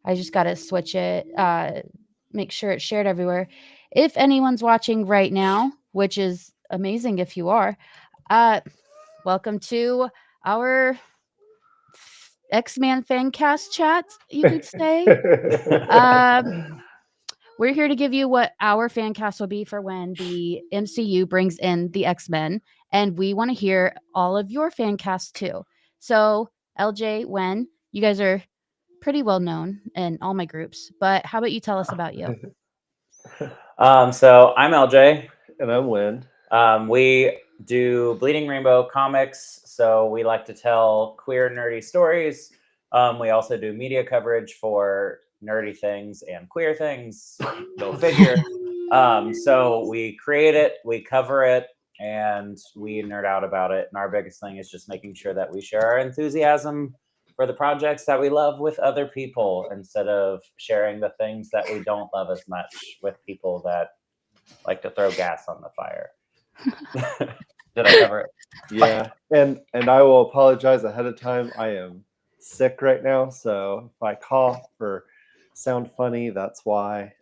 I just got to switch it, make sure it's shared everywhere. If anyone's watching right now, which is amazing if you are, uh, welcome to our X-Man Fancast chat, you could say. Um, we're here to give you what our fan cast will be for when the MCU brings in the X-Men, and we want to hear all of your fan casts too. So, LJ, Wen, you guys are pretty well known in all my groups, but how about you tell us about you? So I'm LJ. And I'm Lynn. We do Bleeding Rainbow comics, so we like to tell queer, nerdy stories. We also do media coverage for nerdy things and queer things. Go figure. So we create it, we cover it, and we nerd out about it. And our biggest thing is just making sure that we share our enthusiasm for the projects that we love with other people instead of sharing the things that we don't love as much with people that like to throw gas on the fire. Did I cover it? Yeah, and I will apologize ahead of time. I am sick right now, so if I cough or sound funny, that's why.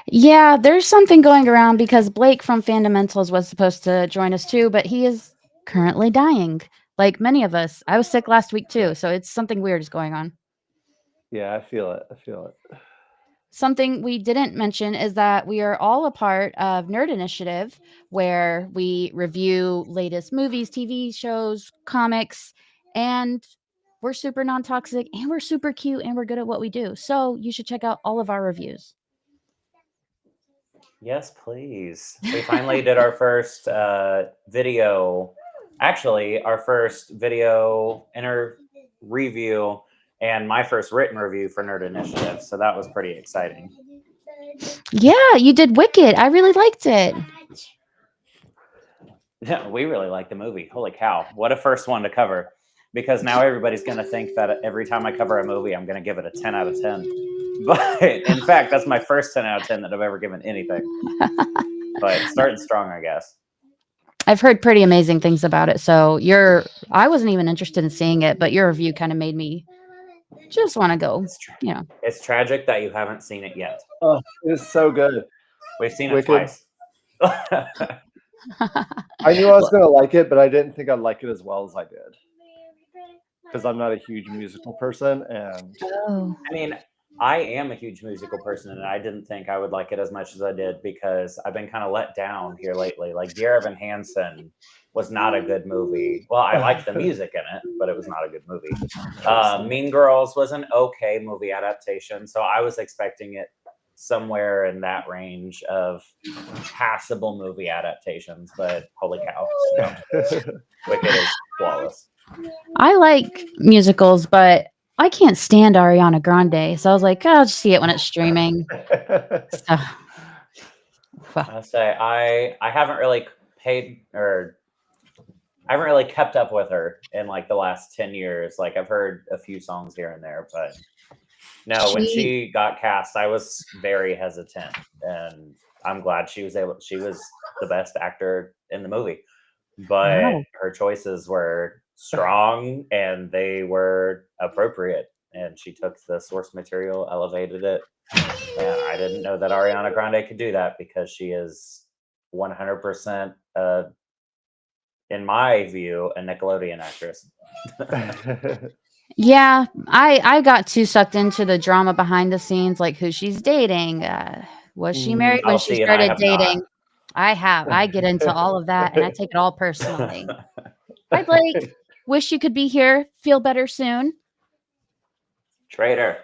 Yeah, there's something going around because Blake from Fundamentals was supposed to join us too, but he is currently dying. Like many of us. I was sick last week too, so it's something weird is going on. Yeah, I feel it. I feel it. Something we didn't mention is that we are all a part of Nerd Initiative, where we review latest movies, TV shows, comics, and we're super non toxic and we're super cute and we're good at what we do. So you should check out all of our reviews. Yes, please. We finally did our first video. Actually, our first video review and my first written review for Nerd Initiative. So that was pretty exciting. Yeah, you did Wicked. I really liked it. Yeah, we really like the movie. Holy cow. What a first one to cover. Because now everybody's going to think that every time I cover a movie, I'm going to give it a 10 out of 10. But in fact, that's my first 10 out of 10 that I've ever given anything. But starting strong, I guess. I've heard pretty amazing things about it. So I wasn't even interested in seeing it, but your review kind of made me just want to go. It's tragic that you haven't seen it yet. Oh, it's so good. We've seen it Wicked. twice. I knew I was going to like it, but I didn't think I'd like it as well as I did. Because I'm not a huge musical person, and I mean, I am a huge musical person, and I didn't think I would like it as much as I did because I've been kind of let down here lately. Like Dear Evan Hansen was not a good movie. Well, I liked the music in it, but it was not a good movie. Mean Girls was an okay movie adaptation, so I was expecting it somewhere in that range of passable movie adaptations, but holy cow. No. Wicked is flawless. I like musicals, but I can't stand Ariana Grande. So I was like, I'll just see it when it's streaming. So, I'll say I haven't really I haven't really kept up with her in like the last 10 years. Like I've heard a few songs here and there, but no, when she got cast, I was very hesitant, and I'm glad she was the best actor in the movie. But her choices were strong and they were appropriate, and she took the source material, elevated it. And I didn't know that Ariana Grande could do that because she is 100%, in my view, a Nickelodeon actress. Yeah, I got too sucked into the drama behind the scenes, like who she's dating. Was she married when she started dating? I have. I get into all of that, and I take it all personally. Hi, Blake. Wish you could be here. Feel better soon. Traitor.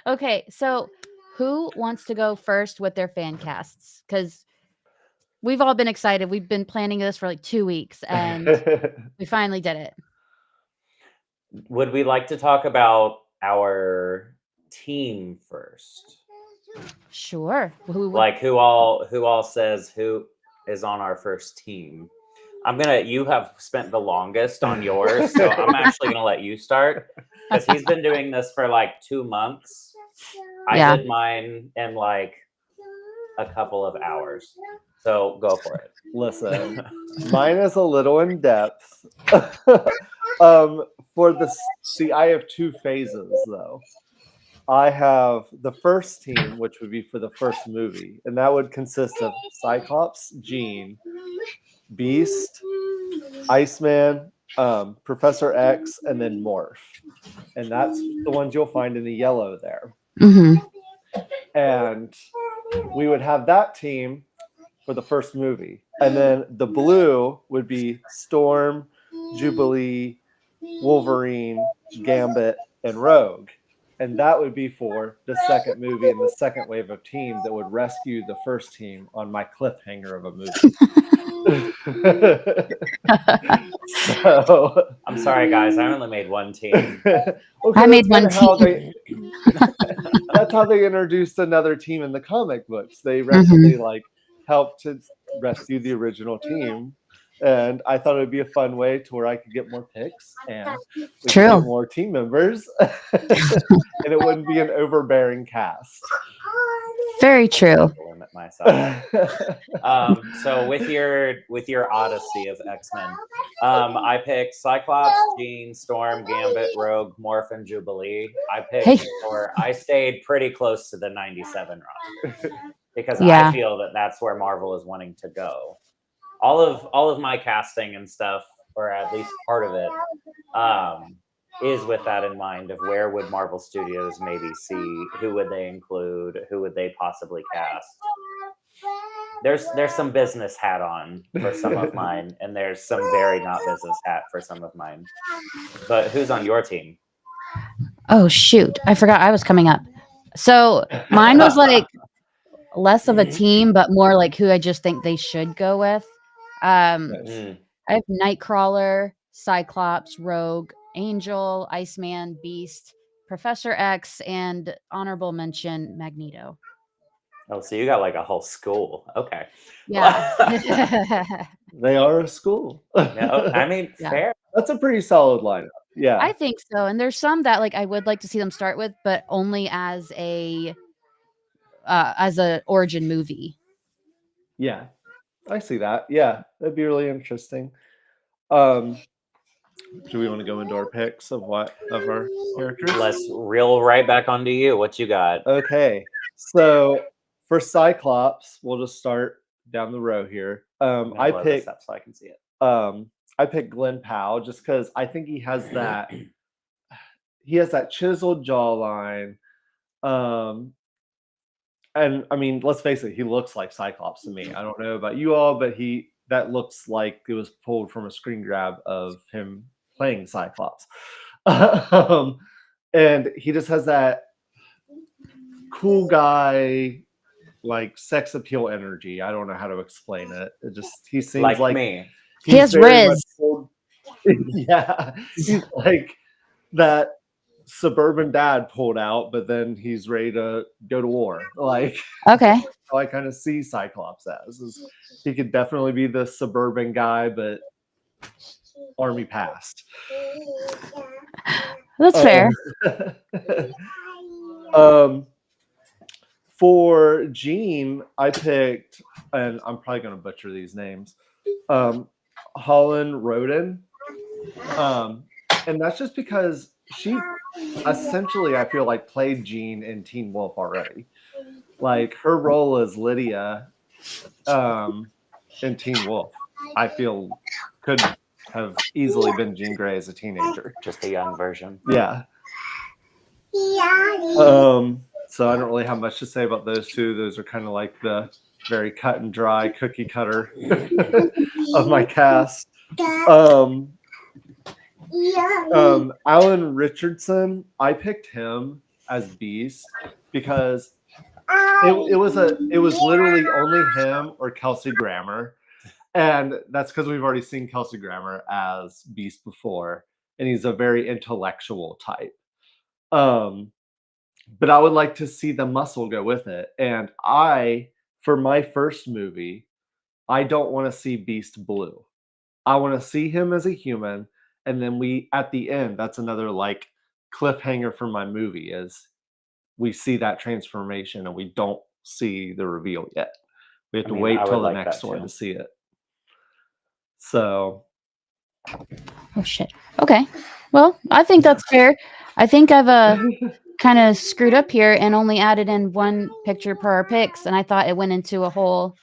Okay, so who wants to go first with their fan casts? Because we've all been excited. We've been planning this for like 2 weeks, and we finally did it. Would we like to talk about our team first? Sure. Like who all says who is on our first team? You have spent the longest on yours, so I'm actually gonna let you start because he's been doing this for like 2 months. I did mine in like a couple of hours. So go for it. Listen, mine is a little in depth. For the see, I have two phases though. I have the first team, which would be for the first movie, and that would consist of Cyclops, Jean, Beast, Iceman, Professor X, and then Morph. And that's the ones you'll find in the yellow there. Hmm. And we would have that team for the first movie. And then the blue would be Storm, Jubilee, Wolverine, Gambit, and Rogue. And that would be for the second movie and the second wave of team that would rescue the first team on my cliffhanger of a movie. So I'm sorry, guys. I only made one team. okay, I made that's one kinda how team. that's how they introduced another team in the comic books. They Mhm. they like helped to rescue the original team. And I thought it would be a fun way to where I could get more picks and we could True. get more team members, and it wouldn't be an overbearing cast. Very true. To limit myself. So with your odyssey of X-Men, I picked Cyclops, Jean, Storm, Gambit, Rogue, Morph, and Jubilee. I stayed pretty close to the 97 roster because Yeah. I feel that that's where Marvel is wanting to go. All of my casting and stuff, or at least part of it, is with that in mind of where would Marvel Studios maybe see, who would they include, who would they possibly cast. There's some business hat on for some of mine, and there's some very not business hat for some of mine. But who's on your team? Oh shoot, I forgot I was coming up. So mine was like less of a team, but more like who I just think they should go with. Mm. I have Nightcrawler, Cyclops, Rogue, Angel, Iceman, Beast, Professor X, and honorable mention Magneto. Oh, so you got like a whole school. Okay. Yeah. They are a school. No, I mean, Yeah. fair. That's a pretty solid lineup. Yeah. I think so. And there's some that like I would like to see them start with, but only as a origin movie. Yeah. I see that. Yeah. That'd be really interesting. Do we want to go into our picks of our characters? Let's reel right back onto you. What you got? Okay. So for Cyclops, we'll just start down the row here. I'm gonna I blow this picked up so I can see it. I picked Glenn Powell just because I think he has that chiseled jawline. And I mean, let's face it, he looks like Cyclops to me. I don't know about you all, but that looks like it was pulled from a screen grab of him playing Cyclops. And he just has that cool guy, like sex appeal energy. I don't know how to explain it. He seems like me. He has very much Riz. pulled- yeah, he's like that suburban dad pulled out, but then he's ready to go to war. Like Okay. how I kind of see Cyclops he could definitely be the suburban guy, but army past. That's fair. For Jean, I picked, and I'm probably going to butcher these names, Holland Roden. And that's just because she essentially, I feel like, played Jean in Teen Wolf already. Like her role as Lydia in Teen Wolf, I feel could have easily been Jean Grey as a teenager. Just a young version. Yeah. So I don't really have much to say about those two. Those are kind of like the very cut and dry cookie cutter of my cast. Alan Richardson, I picked him as Beast because it was literally only him or Kelsey Grammer. And that's because we've already seen Kelsey Grammer as Beast before, and he's a very intellectual type. But I would like to see the muscle go with it. And for my first movie, I don't want to see Beast blue. I want to see him as a human. And then at the end, that's another like cliffhanger for my movie is we see that transformation and we don't see the reveal yet. We have to wait till the next one to see it. So Oh shit. Okay. Well, I think that's fair. I think I've kind of screwed up here and only added in one picture per our picks, and I thought it went into a whole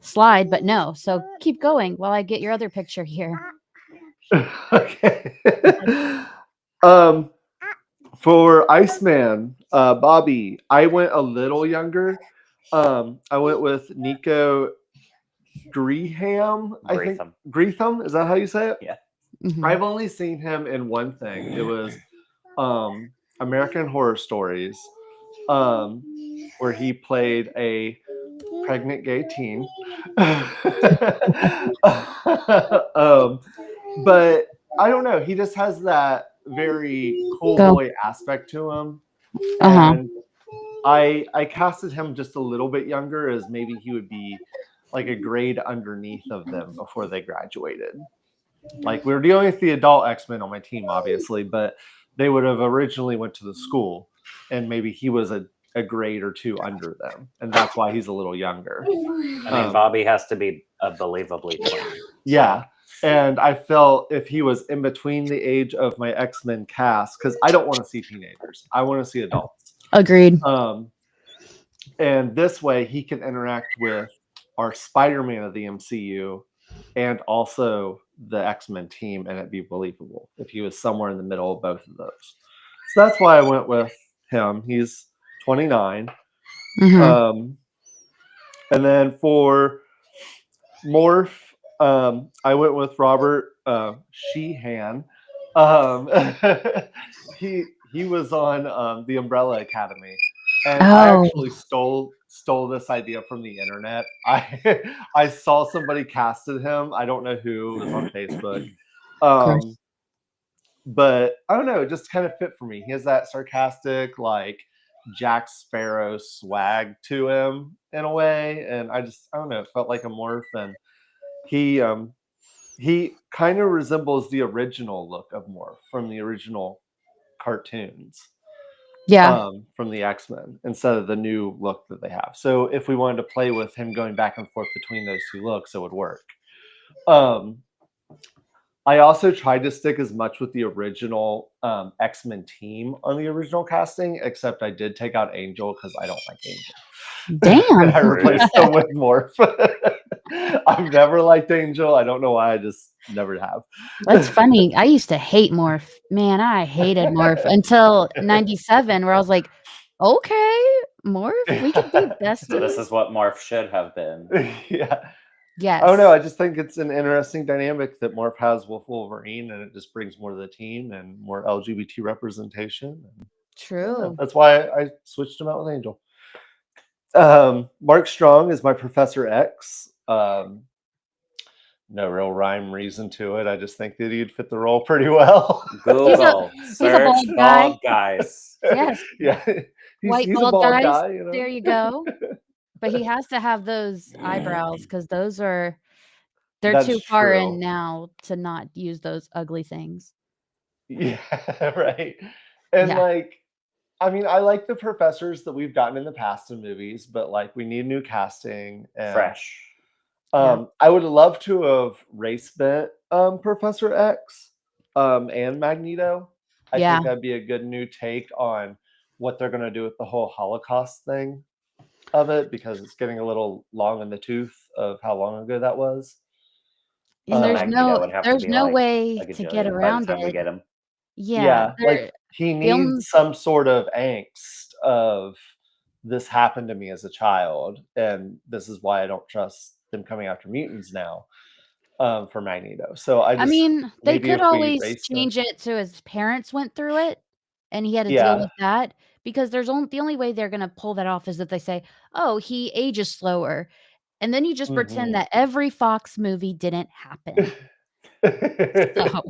slide, but no. So keep going while I get your other picture here. Okay. For Iceman, Bobby, I went a little younger. I went with Nico Greham. I think Greetham. Greetham. Is that how you say it? Yeah. Mhm. I've only seen him in one thing. It was American Horror Stories, where he played a pregnant gay teen. But I don't know. He just has that very cool Go. boy aspect to him, Uh-huh. and I casted him just a little bit younger, as maybe he would be like a grade underneath of them before they graduated. Like we were dealing with the adult X-Men on my team, obviously, but they would have originally went to the school, and maybe he was a grade or two under them, and that's why he's a little younger. I mean, Bobby has to be unbelievably twin. Yeah. And I felt if he was in between the age of my X-Men cast, because I don't want to see teenagers, I want to see adults. Agreed. And this way he can interact with our Spider-Man of the MCU and also the X-Men team, and it'd be believable if he was somewhere in the middle of both of those. So that's why I went with him. He's 29. Mhm. And then for Morph, I went with Robert Sheehan. Um, he was on the Umbrella Academy, and I Oh, actually stole this idea from the internet. I saw somebody casted him. I don't know who. It was on Facebook. gross. But I don't know. It just kind of fit for me. He has that sarcastic, like Jack Sparrow swag to him in a way, and I don't know. It felt like a morph, and he kind of resembles the original look of Morph from the original cartoons, Yeah. from the X-Men, instead of the new look that they have. So if we wanted to play with him going back and forth between those two looks, it would work. I also tried to stick as much with the original X-Men team on the original casting, except I did take out Angel because I don't like Angel. Damn. I replaced him with Morph. I've never liked Angel. I don't know why. I just never have. That's funny. I used to hate Morph. Man, I hated Morph until 97, where I was like, okay, Morph, we could be So this besties. is what Morph should have been. Yeah. Yes. I don't know. I just think it's an interesting dynamic that Morph has with Wolverine, and it just brings more to the team and more LGBT representation. And I don't know. True. That's why I switched him out with Angel. Mark Strong is my Professor X. No real rhyme reason to it. I just think that he'd fit the role pretty well. Google he's a search bald bald guy. guys. Yes. Yeah. White He's a bald bald guys. guy, you know. There you go. But he has to have those eyebrows because they're That's too far in true. now to not use those ugly things. Yeah, right. And Yeah. like, I mean, I like the professors that we've gotten in the past in movies, but like we need new casting and Fresh. Yeah. I would love to have race bent Professor X and Magneto. I Yeah. think that'd be a good new take on what they're gonna do with the whole Holocaust thing of it, because it's getting a little long in the tooth of how long ago that was. And So there's Magneto no would have to there's be no like way a to get gajillion by the around time we it. get him. Yeah. Yeah, like he The only needs some sort of angst of this happened to me as a child, and this is why I don't trust them coming after mutants now, for Magneto. So I mean, they maybe could if we always race the change it to his parents went through it and he had to deal yeah, with that because the only way they're gonna pull that off is if they say, "Oh, he ages slower." And then you just pretend mhm. that every Fox movie didn't happen. So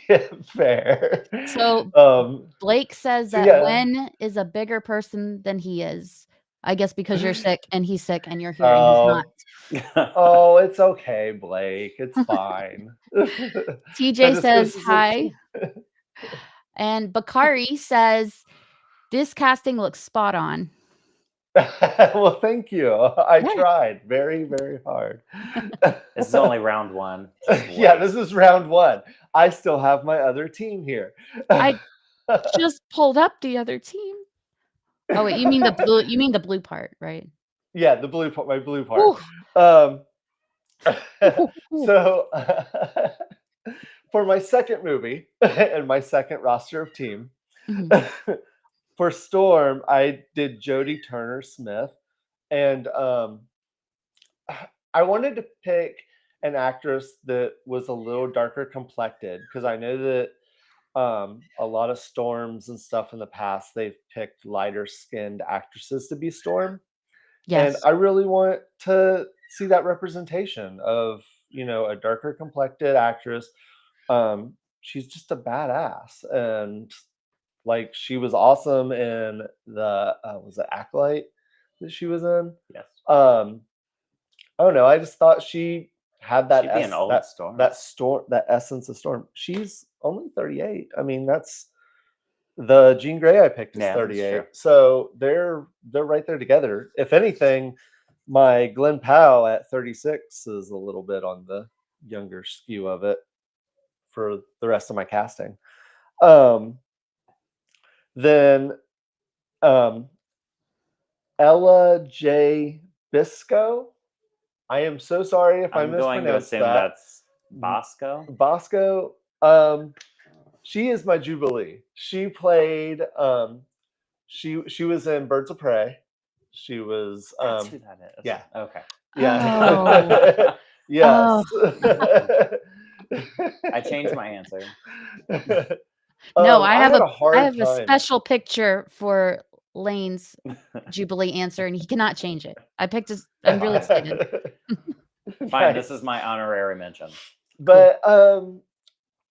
Yeah, fair. so Um, Blake says so that yeah, Gwen is a bigger person than he is. I guess because you're sick and he's sick and you're here and he's not. oh, oh, it's okay, Blake. It's fine. That TJ just goes says to hi. say, And Bakari says, this casting looks spot on. Well, thank you. I Yeah. tried very, very hard. This is only round one. Just Yeah, wait. this is round one. I still have my other team here. I just pulled up the other team. Oh wait, you mean the blue? You mean the blue part, right? Yeah, the blue part, my blue part. Ooh, Um, ooh, ooh. so for my second movie and my second roster of team, Mhm. for Storm, I did Jodie Turner Smith, and I wanted to pick an actress that was a little darker complected because I know that a lot of Storms and stuff in the past they've picked lighter skinned actresses to be Storm, and Yes. I really want to see that representation of a darker complected actress. She's just a badass, and like she was awesome in the was it Acolyte that she was in. Yes. Oh no, I just thought she had that She'd be an old Storm. that essence of Storm. She's only 38. I mean, that's the Jean Grey I picked is Yeah, that's 38. true. So they're right there together. If anything, my Glenn Powell at 36 is a little bit on the younger skew of it for the rest of my casting. Um, then um, Ella J. Bisco. I am so sorry if I I'm going to mispronounced assume that. that's Bosco. Bosco, she is my Jubilee. She played she was in Birds of Prey. She was That's who that is. yeah. Okay. Oh. Yeah. Yes. Oh. I changed my answer. No, I I have had a a hard time. special picture for Lane's Jubilee answer, and he cannot change it. I picked his. I'm really excited. Fine, this Nice. is my honorary mention. But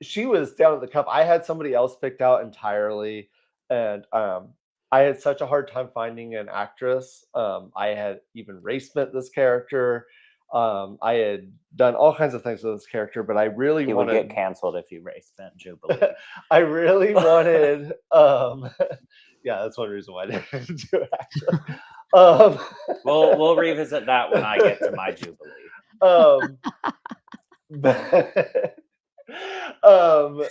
she was down at the cup. I had somebody else picked out entirely, and I had such a hard time finding an actress. I had even race bent this character. I had done all kinds of things with this character, but I really He would wanted. get canceled if you race bent Jubilee. I really wanted. Yeah, that's one reason why I didn't do it. Actually, We'll revisit that when I get to my Jubilee. But, um,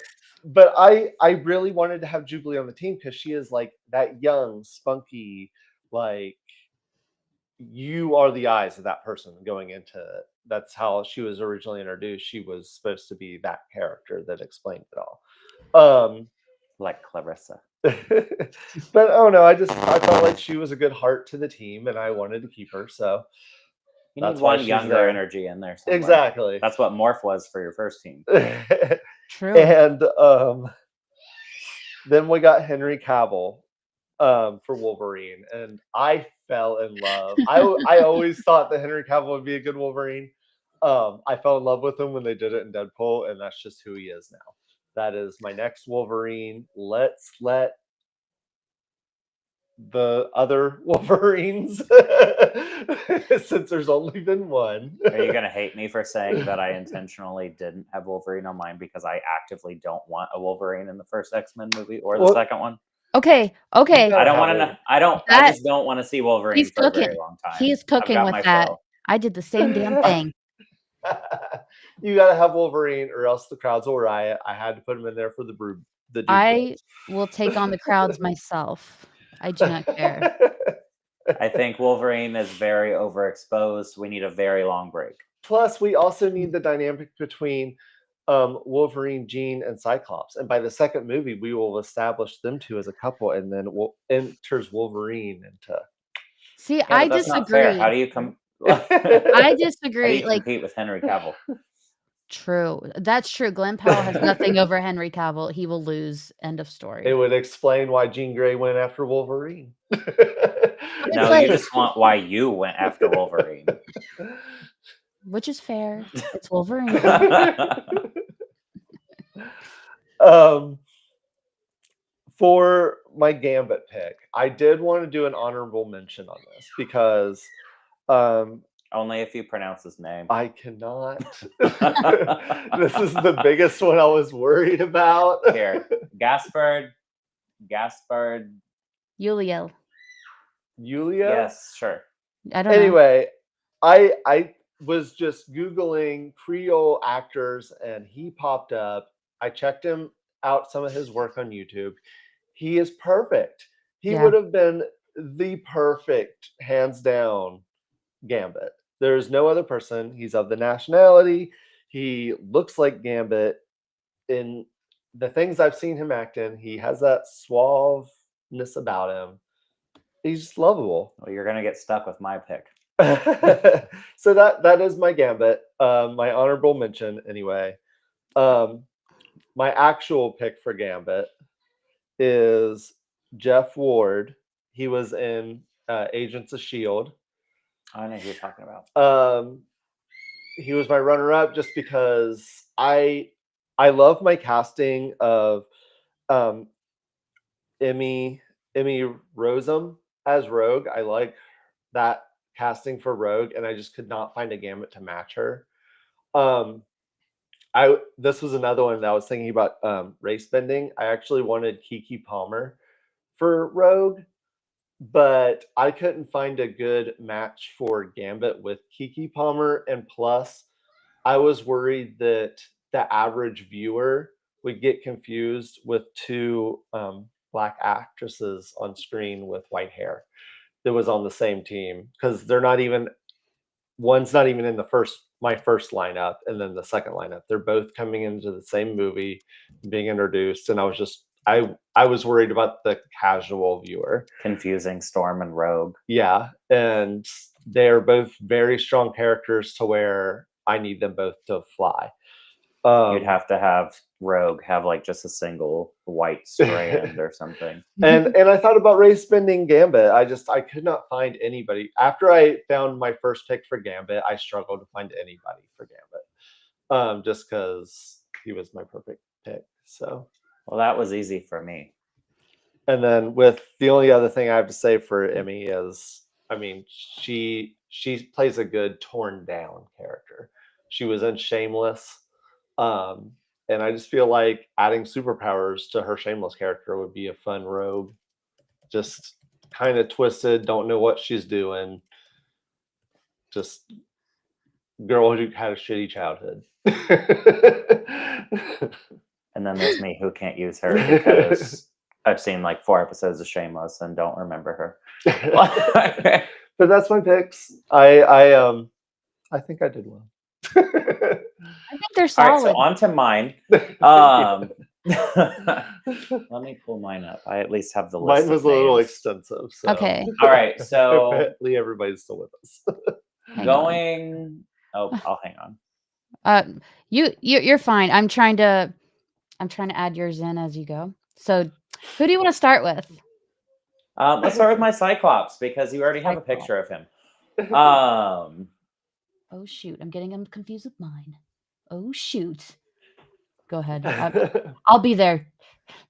but I really wanted to have Jubilee on the team because she is like that young, spunky, like you are the eyes of that person going into it. That's how she was originally introduced. She was supposed to be that character that explained it all. Like Clarissa. But oh no, I felt like she was a good heart to the team, and I wanted to keep her. So You that's need why one she's younger there. energy in there somewhere. Exactly. That's what Morph was for your first team. True. And then we got Henry Cavill for Wolverine, and I fell in love. I always thought that Henry Cavill would be a good Wolverine. I fell in love with him when they did it in Deadpool, and that's just who he is now. That is my next Wolverine. Let's let the other Wolverines, since there's only been one. Are you going to hate me for saying that I intentionally didn't have Wolverine on mine because I actively don't want a Wolverine in the first X-Men movie or the Well, second one? Okay. Okay. Yeah. I don't want to know. I That- just don't want to see Wolverine He's for a cooking. very long time. He's I've cooking got with my that. fill. I did the same damn thing. You got to have Wolverine, or else the crowds will riot. I had to put him in there for the brood. The I will take on the crowds myself. I do not care. I think Wolverine is very overexposed. We need a very long break. Plus, we also need the dynamic between Wolverine, Jean, and Cyclops. And by the second movie, we will establish them two as a couple, and then enters Wolverine into. See, Yeah, I but that's not fair. disagree. How do you come? I How do disagree. you Like, compete with Henry Cavill? true. That's true. Glenn Powell has nothing over Henry Cavill. He will lose. End of story. It would explain why Jean Grey went after Wolverine. No, like- you just want why you went after Wolverine. Which is fair. It's Wolverine. For my Gambit pick, I did want to do an honorable mention on this because Only if you pronounce his name. I cannot. This is the biggest one I was worried about. Here, Gaspard. Yuliel. Yulia? Yes, sure. I don't know. Anyway, I was just Googling Creole actors and he popped up. I checked him out some of his work on YouTube. He is perfect. He Yeah. would have been the perfect, hands down, Gambit. There's no other person. He's of the nationality. He looks like Gambit. In the things I've seen him act in, he has that suaveness about him. He's just lovable. Well, you're gonna get stuck with my pick. So that is my Gambit. My honorable mention, anyway. My actual pick for Gambit is Jeff Ward. He was in Agents of Shield. I know who you're talking about. He was my runner-up just because I love my casting of um, Emmy Rossum as Rogue. I like that casting for Rogue, and I just could not find a Gambit to match her. This was another one that I was thinking about race bending. I actually wanted Kiki Palmer for Rogue, but I couldn't find a good match for Gambit with Kiki Palmer, and plus, I was worried that the average viewer would get confused with two black actresses on screen with white hair that was on the same team, because they're not even one's not even in my first lineup, and then the second lineup. They're both coming into the same movie, being introduced, and I was worried about the casual viewer. Confusing Storm and Rogue. Yeah, and they're both very strong characters to where I need them both to fly. You'd have to have Rogue have like just a single white strand or something. And I thought about race bending Gambit. I could not find anybody. After I found my first pick for Gambit, I struggled to find anybody for Gambit. Just because he was my perfect pick. So Well, that was easy for me. and then with the only other thing I have to say for Emmy is, I mean, she plays a good torn down character. She was in Shameless. And I just feel like adding superpowers to her Shameless character would be a fun Rogue. Just kind of twisted, don't know what she's doing. Just girl who had a shitty childhood. And then there's me who can't use her because I've seen like 4 episodes of Shameless and don't remember her. But that's my picks. I think I did well. I think they're All solid. right, so on to mine. Let me pull mine up. I at least have the list. Mine was a little extensive. So. Okay. All right, so hopefully everybody's still with us. I'll hang on. You're fine. I'm trying to add yours in as you go. So, who do you want to start with? Let's start with my Cyclops because you already have a picture of him. Oh shoot, I'm getting him confused with mine. Oh shoot. Go ahead. I'll be there.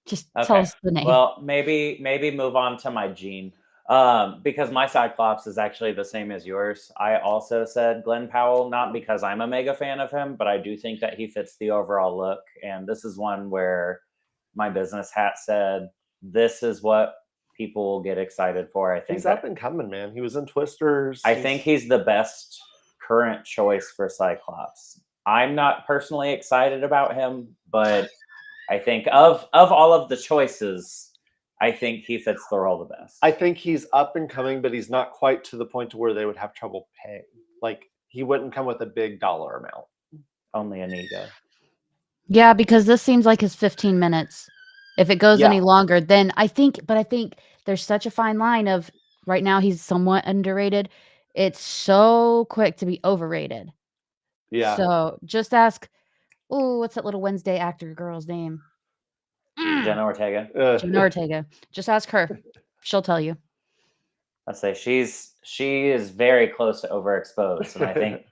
Just tell us the name. Well, maybe move on to my Jean. Because my Cyclops is actually the same as yours. I also said Glenn Powell, not because I'm a mega fan of him, but I do think that he fits the overall look. And this is one where my business hat said, this is what people will get excited for. I think he's up and coming, man. He was in Twisters. I think he's the best current choice for Cyclops. I'm not personally excited about him, but I think of all of the choices, I think he fits the role the best. I think he's up and coming, but he's not quite to the point to where they would have trouble paying. Like, he wouldn't come with a big dollar amount. Only an ego. Yeah, because this seems like his 15 minutes. If it goes any longer, then I think there's such a fine line of right now he's somewhat underrated. It's so quick to be overrated. Yeah. So just ask, what's that little Wednesday actor girl's name? Jenna Ortega. Jenna Ortega. Just ask her. She'll tell you. Let's say she is very close to overexposed, and I think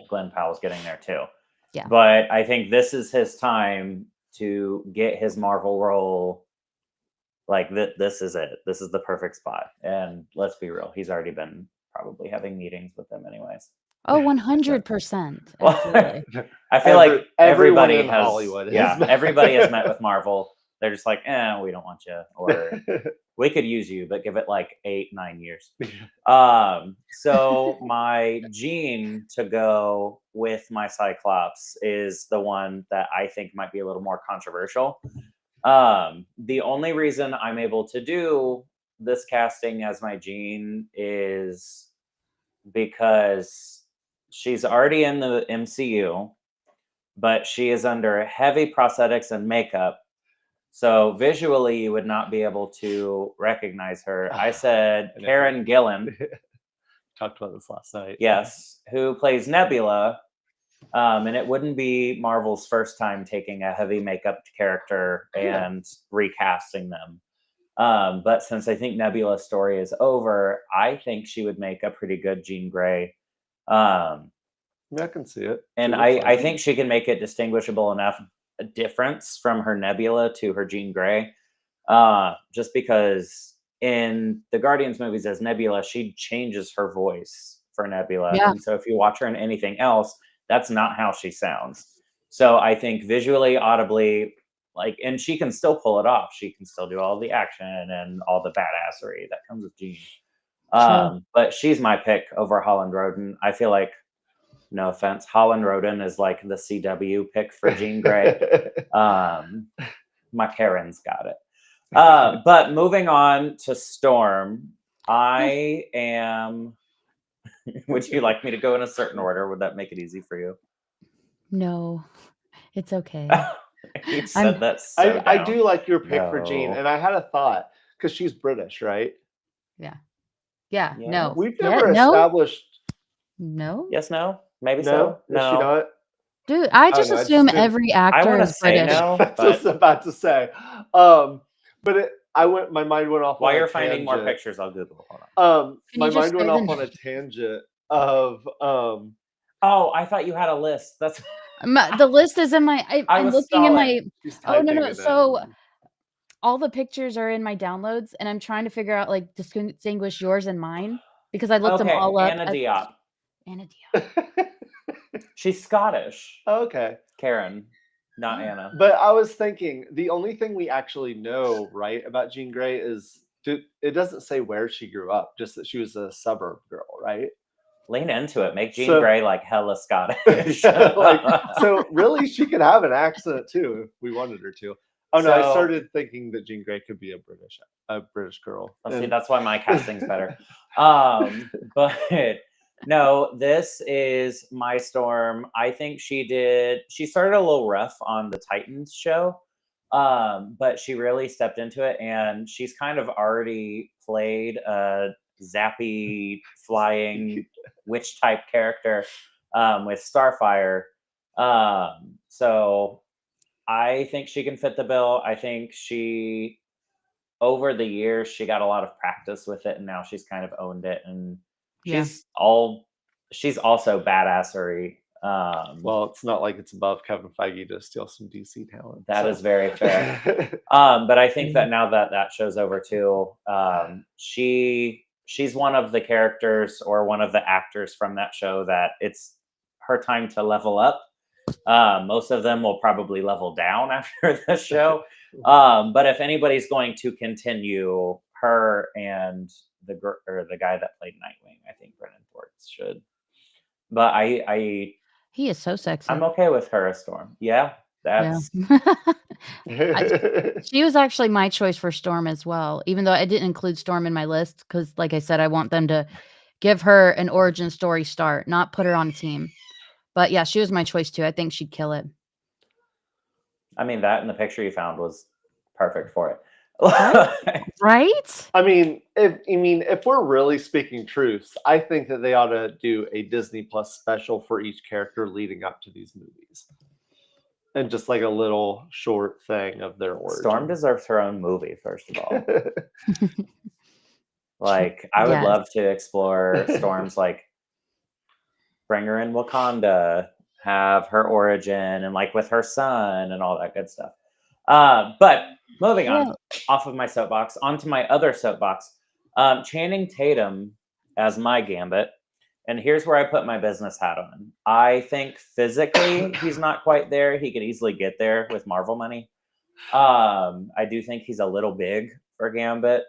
Glenn Powell's getting there too. Yeah. But I think this is his time to get his Marvel role. Like this is it. This is the perfect spot. And let's be real, he's already been probably having meetings with them anyways. Oh, 100%. Well, I feel like everybody in has Hollywood. Everybody has met with Marvel. They're just like, we don't want you, or we could use you, but give it like 8-9 years. So my gene to go with my Cyclops is the one that I think might be a little more controversial. The only reason I'm able to do this casting as my gene is because she's already in the MCU, but she is under heavy prosthetics and makeup. So visually, you would not be able to recognize her. I said Karen Gillan. Talked about this last night. Yes, who plays Nebula. And it wouldn't be Marvel's first time taking a heavy makeup character and recasting them. But since I think Nebula's story is over, I think she would make a pretty good Jean Grey. I can see it. And I think she can make it distinguishable enough a difference from her Nebula to her Jean Grey. Just because in the Guardians movies as Nebula, she changes her voice for Nebula. Yeah. And so if you watch her in anything else, that's not how she sounds. So I think visually, audibly, and she can still pull it off. She can still do all the action and all the badassery that comes with Jean. But she's my pick over Holland Roden. I feel like, no offense, Holland Roden is like the CW pick for Jean Grey. My Karen's got it. But moving on to Storm, I am... Would you like me to go in a certain order? Would that make it easy for you? No, it's okay. You said that so I do like your pick for No. Jean, and I had a thought because she's British, right? Yeah, no. We've Yeah, never no? established. No? Yes, no? Maybe No, so? is she not? Dude, I don't just know, I just assume didn't- every I actor want to is say British. no, That's what I was but about to say. But my mind went off. while on you're a finding more tangent. pictures, I'll Google. Hold on. Can My you just mind went say off the on a tangent of Oh, I thought you had a list. That's The list is in my. I I'm was looking in my. she's Oh no typing no! it So in. all the pictures are in my downloads, and I'm trying to figure out distinguish yours and mine because I looked them okay. all up. Anna Diop. Anna Diop. She's Scottish. Okay. Karen, not Anna. But I was thinking the only thing we actually know, right, about Jean Grey is it doesn't say where she grew up, just that she was a suburb girl, right? Lean into it. Make Jean So- Grey like hella Scottish. So really, she could have an accent too if we wanted her to. Oh no, I So- started thinking that Jean Grey could be a British girl. Let's see, And- that's why my casting's better. But no, this is my Storm. I think she started a little rough on the Titans show, but she really stepped into it, and she's kind of already played a zappy flying witch type character with Starfire. So I think she can fit the bill. I think over the years, she got a lot of practice with it, and now she's kind of owned it, and Yeah. she's also badassery. Well, it's not like it's above Kevin Feige to steal some DC talent. That is very fair. But I think that now that show's over too, she's one of the characters or one of the actors from that show that it's her time to level up. Most of them will probably level down after the show. But if anybody's going to continue, her and the guy that played Nightwing, I think Brennan Thwaites should. But He is so sexy. I'm okay with her as Storm. Yeah, that's She was actually my choice for Storm as well, even though I didn't include Storm in my list because, like I said, I want them to give her an origin story start, not put her on a team. But yeah, she was my choice too. I think she'd kill it. I mean, that in the picture you found was perfect for it. Right? I mean, if we're really speaking truths, I think that they ought to do a Disney Plus special for each character leading up to these movies, and just like a little short thing of their origin. Storm deserves her own movie, first of all. Like, I would Yes. love to explore Storm's, like, bring her in Wakanda, have her origin, and like with her son and all that good stuff. But moving on off of my soapbox, onto my other soapbox. Channing Tatum as my Gambit. And here's where I put my business hat on. I think physically he's not quite there. He could easily get there with Marvel money. I do think he's a little big for Gambit,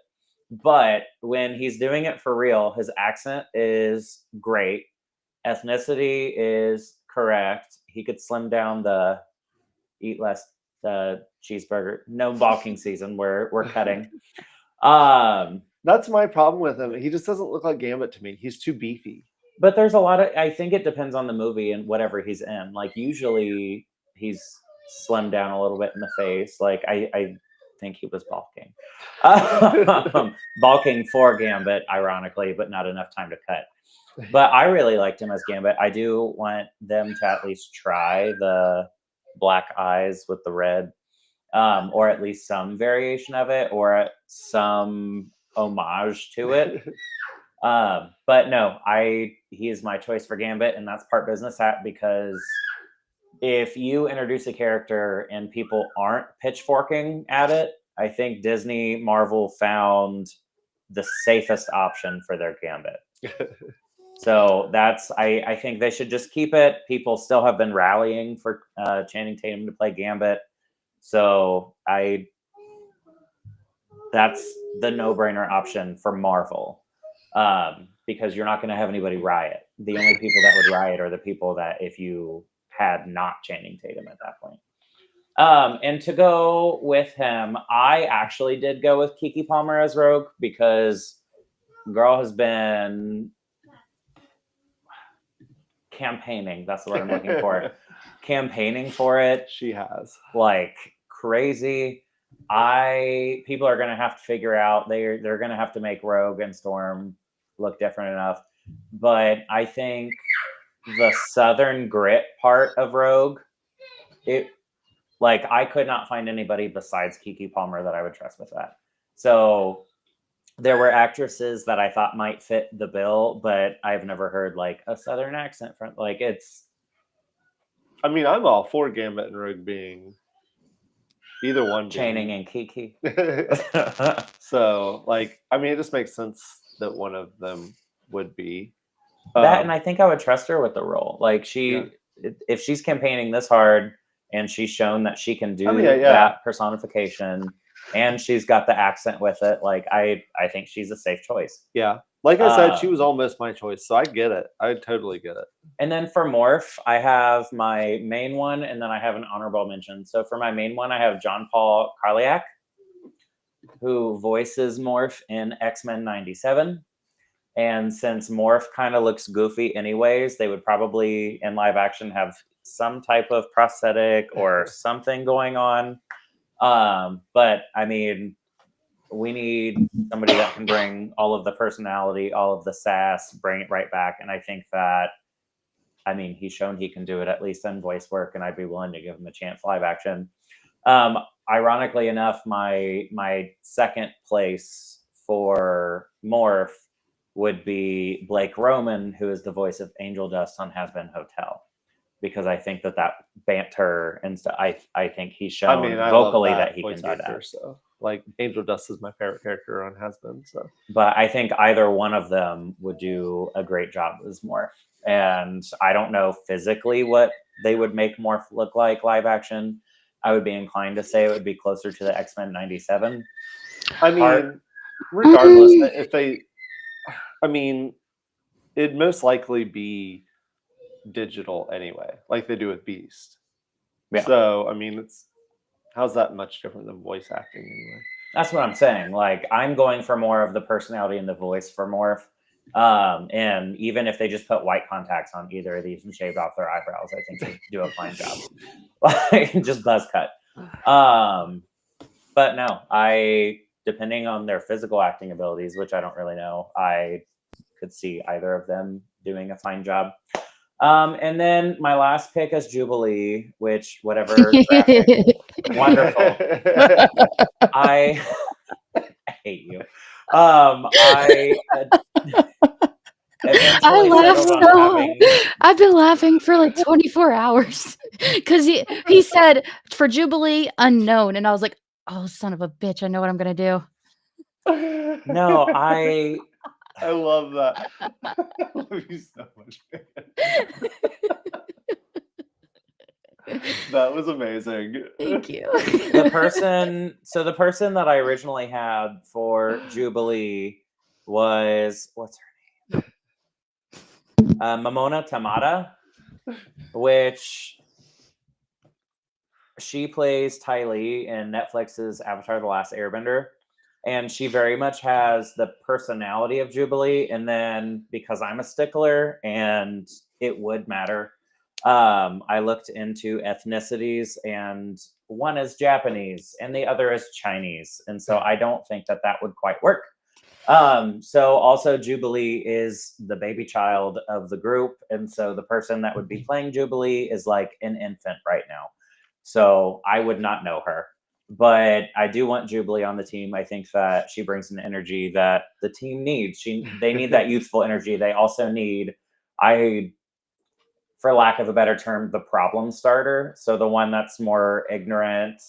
but when he's doing it for real, his accent is great. Ethnicity is correct. He could slim down the eat less the cheeseburger. No balking season. We're cutting. That's my problem with him. He just doesn't look like Gambit to me. He's too beefy. But there's a lot of. I think it depends on the movie and whatever he's in. Like usually he's slimmed down a little bit in the face. Like I think he was balking. Balking for Gambit, ironically, but not enough time to cut. But I really liked him as Gambit. I do want them to at least try the black eyes with the red, or at least some variation of it, or some homage to it. But no, he is my choice for Gambit, and that's part business hat because if you introduce a character and people aren't pitchforking at it, I think Disney Marvel found the safest option for their Gambit. So that's I think they should just keep it. People still have been rallying for Channing Tatum to play Gambit. So that's the no-brainer option for Marvel. Because you're not going to have anybody riot. The only people that would riot are the people that if you had not Channing Tatum at that point. And to go with him, I actually did go with Keke Palmer as Rogue because girl has been campaigning. That's the word I'm looking for. Campaigning for it. She has. Like crazy. People are going to have to figure out, they're going to have to make Rogue and Storm look different enough. But I think the Southern grit part of Rogue, I could not find anybody besides Keke Palmer that I would trust with that. So there were actresses that I thought might fit the bill, but I've never heard like a Southern accent from I mean, I'm all for Gambit and Rogue being either one. Channing and Keke. So, I mean, it just makes sense that one of them would be that, and I think I would trust her with the role. Like if she's campaigning this hard and she's shown that she can do that personification and she's got the accent with it, like I think she's a safe choice. Yeah. Like I said, she was almost my choice, so I get it. I totally get it. And then for Morph, I have my main one, and then I have an honorable mention. So for my main one, I have John Paul Karliak, who voices Morph in X-Men 97. And since Morph kind of looks goofy anyways, they would probably, in live action, have some type of prosthetic or something going on. But, I mean, we need somebody that can bring all of the personality, all of the sass, bring it right back. And I think that, I mean, he's shown he can do it at least in voice work, and I'd be willing to give him a chance live action. Ironically enough, my second place for Morph would be Blake Roman, who is the voice of Angel Dust on Has Been Hotel. Because I think that banter and stuff, I think he's shown vocally that he can do that. So. Like Angel Dust is my favorite character on Has Been. So, but I think either one of them would do a great job as Morph. And I don't know physically what they would make Morph look like live action. I would be inclined to say it would be closer to the X-Men 97. I mean, regardless, it'd most likely be digital anyway, like they do with Beast. Yeah. So, I mean, how's that much different than voice acting anyway? That's what I'm saying. Like, I'm going for more of the personality and the voice for Morph. And even if they just put white contacts on either of these and shaved off their eyebrows, I think they do a fine job. Like, just buzz cut. But no, depending on their physical acting abilities, which I don't really know, I could see either of them doing a fine job. And then my last pick is Jubilee, which whatever. Wonderful. I hate you. I laughed so hard. I've been laughing for like 24 hours because he said for Jubilee unknown, and I was like, oh, son of a bitch, I know what I'm gonna do. No, I love that. I love you so much, man. That was amazing. Thank you. The person that I originally had for Jubilee was what's her name? Mamona Tamada, which she plays Ty Lee in Netflix's Avatar: The Last Airbender, and she very much has the personality of Jubilee. And then because I'm a stickler and it would matter, I looked into ethnicities, and one is Japanese and the other is Chinese, and so I don't think that that would quite work. So also Jubilee is the baby child of the group, and so the person that would be playing Jubilee is like an infant right now. So I would not know her. But I do want Jubilee on the team. I think that she brings an energy that the team needs. They need that youthful energy. They also need, for lack of a better term, the problem starter. So the one that's more ignorant,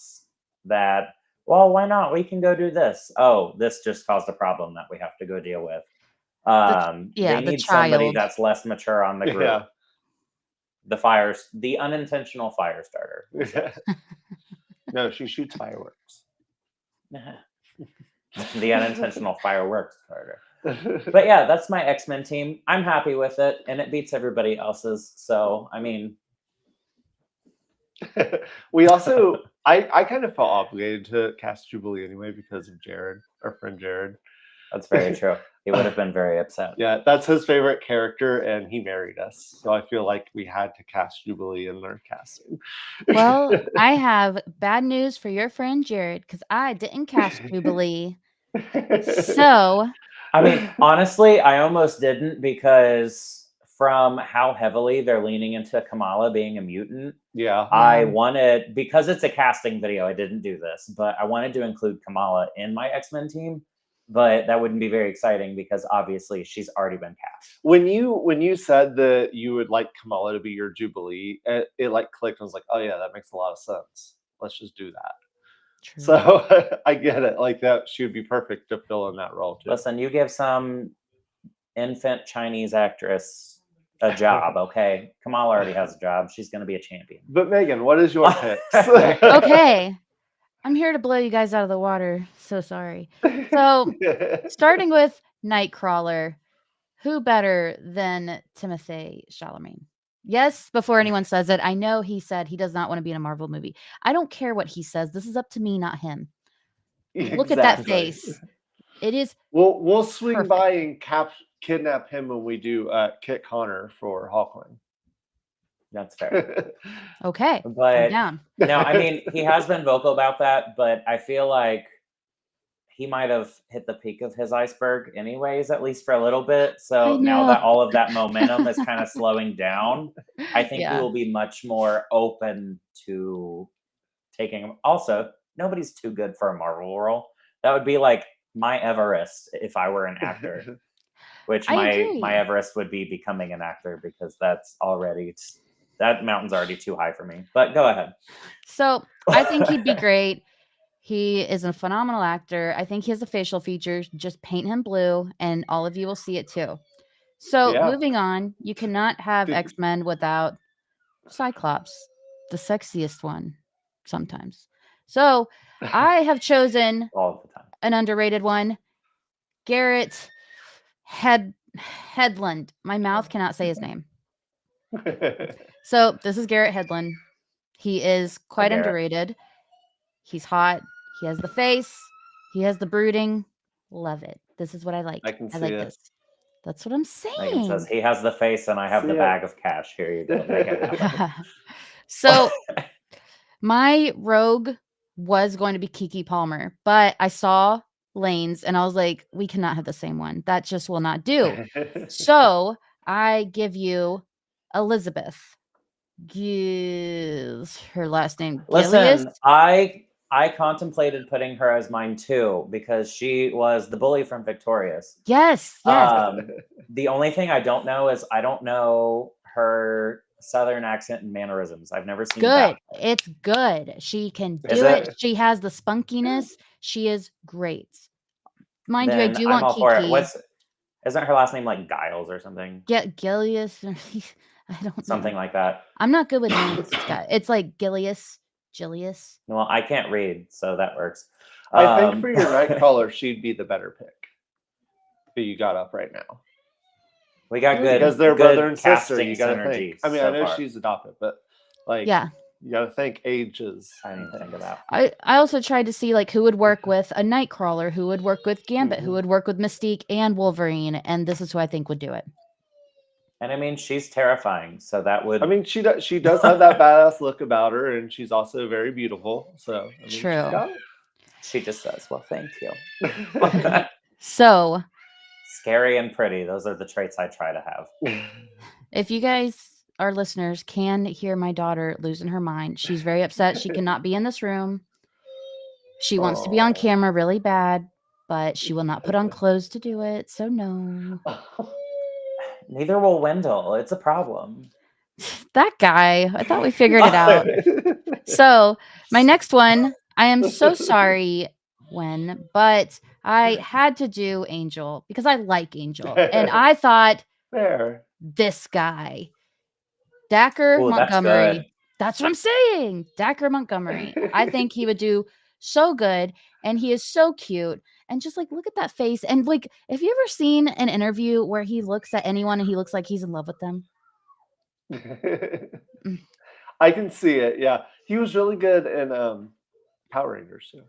that, well, why not? We can go do this. Oh, this just caused a problem that we have to go deal with. They the need somebody child. that's less mature on the group. The unintentional fire starter. No, she shoots fireworks. The unintentional fireworks starter. But yeah, that's my X-Men team. I'm happy with it, and it beats everybody else's. So, I mean, we also, I kind of felt obligated to cast Jubilee anyway because of Jared, our friend Jared. That's very true. He would have been very upset. Yeah, that's his favorite character, and he married us. So I feel like we had to cast Jubilee in their casting. Well, I have bad news for your friend Jared because I didn't cast Jubilee. So, I mean, honestly, I almost didn't, because from how heavily they're leaning into Kamala being a mutant, yeah, I wanted, because it's a casting video, I didn't do this, but I wanted to include Kamala in my X-Men team. But that wouldn't be very exciting because obviously she's already been cast. When you said that you would like Kamala to be your Jubilee, it like clicked. I was like, oh yeah, that makes a lot of sense. Let's just do that. true. So I get it. Like that, she would be perfect to fill in that role too. Listen, you give some infant Chinese actress a job, okay? Kamala already has a job. She's going to be a champion. But Megan, what is your picks? Okay. I'm here to blow you guys out of the water. So sorry. So, starting with Nightcrawler, who better than Timothée Chalamet? Yes, before anyone says it, I know he said he does not want to be in a Marvel movie. I don't care what he says. This is up to me, not him. Look at that face. It is. We'll swing perfect. by and kidnap him when we do Kit Connor for Hawkline. That's fair. Okay. But I'm down. no, I mean, he has been vocal about that, but I feel like he might have hit the peak of his iceberg anyways, at least for a little bit. So now that all of that momentum is kind of slowing down, I think he will be much more open to taking him. Also, nobody's too good for a Marvel role. That would be like my Everest if I were an actor, which my Everest would be becoming an actor, because that mountain's already too high for me. But go ahead. So I think he'd be great. He is a phenomenal actor. I think he has the facial features. Just paint him blue, and all of you will see it too. So moving on, you cannot have X-Men without Cyclops, the sexiest one sometimes. So I have chosen all the time an underrated one, Garrett Hedlund. My mouth cannot say his name. So this is Garrett Hedlund. He is quite underrated. He's hot. He has the face. He has the brooding. Love it. This is what I like. I like this. That's what I'm saying. Megan says he has the face and I have the bag of cash. Here you go. Make it happen. So my rogue was going to be Kiki Palmer, but I saw Lane's and I was like, we cannot have the same one. That just will not do. So I give you Elizabeth. Gives her last name. Listen, I contemplated putting her as mine too, because she was the bully from Victorious. Yes. The only thing I don't know is I don't know her Southern accent and mannerisms. I've never seen that. It's good. She can do it. She has the spunkiness. She is great. Mind you, I do want Kiki. Isn't her last name like Giles or something? Yeah, Gilius. I don't know. Something like that. I'm not good with names, guys. It's like Gilius. Well, I can't read, so that works. I think for your Nightcrawler, she'd be the better pick. Who you got up right now? We got good Because they're good brother and sister. casting You got to synergy think. I mean, so I know far. she's adopted, but like, Yeah. you got to think ages. I didn't even think of that. I also tried to see like who would work with a Nightcrawler, who would work with Gambit, who would work with Mystique and Wolverine, and this is who I think would do it. And I mean, she's terrifying, so that would. I mean, she does have that badass look about her, and she's also very beautiful. So I mean, she's True. got it. She just says, "Well, thank you." So, Scary and pretty; those are the traits I try to have. if you guys, our listeners, can hear my daughter losing her mind, she's very upset. She cannot be in this room. She wants to be on camera really bad, but she will not put on clothes to do it. So no. Neither will Wendell. It's a problem. That guy. I thought we figured it out. So, my next one, I am so sorry, but I had to do Angel because I like Angel. And I thought Fair. this guy, Dacker Ooh, that's Montgomery. good. That's what I'm saying. Dacker Montgomery. I think he would do so good. And he is so cute. And just like, look at that face. And like, have you ever seen an interview where he looks at anyone and he looks like he's in love with them? I can see it. Yeah, he was really good in Power Rangers too.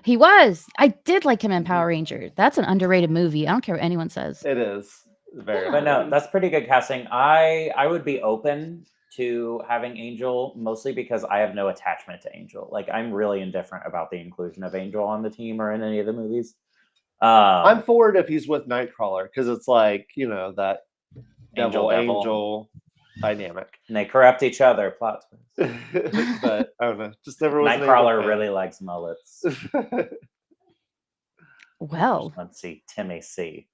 He was. I did like him in Power Rangers. That's an underrated movie. I don't care what anyone says. It is very. But no, underrated. that's pretty good casting. I would be open to having Angel, mostly because I have no attachment to Angel. Like, I'm really indifferent about the inclusion of Angel on the team or in any of the movies. I'm for it if he's with Nightcrawler because it's like, you know, that Angel. angel dynamic. And they corrupt each other. Plot twist. But I don't know. Just never was. Nightcrawler really likes mullets. Well, Let's see. Timmy C.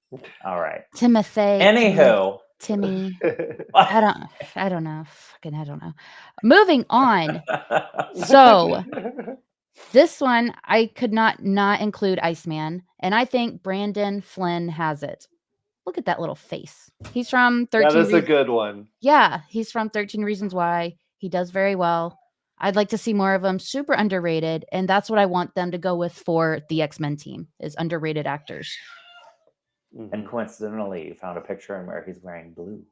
All right. Timothy. Anywho. Timmy. I don't know. Fucking I don't know. Moving on. So this one I could not include Iceman, and I think Brandon Flynn has it. Look at that little face. He's from 13 That is a good one. Yeah, he's from 13 Reasons Why. He does very well. I'd like to see more of him. Super underrated, and that's what I want them to go with for the X-Men team is underrated actors. And coincidentally, you found a picture in where he's wearing blue.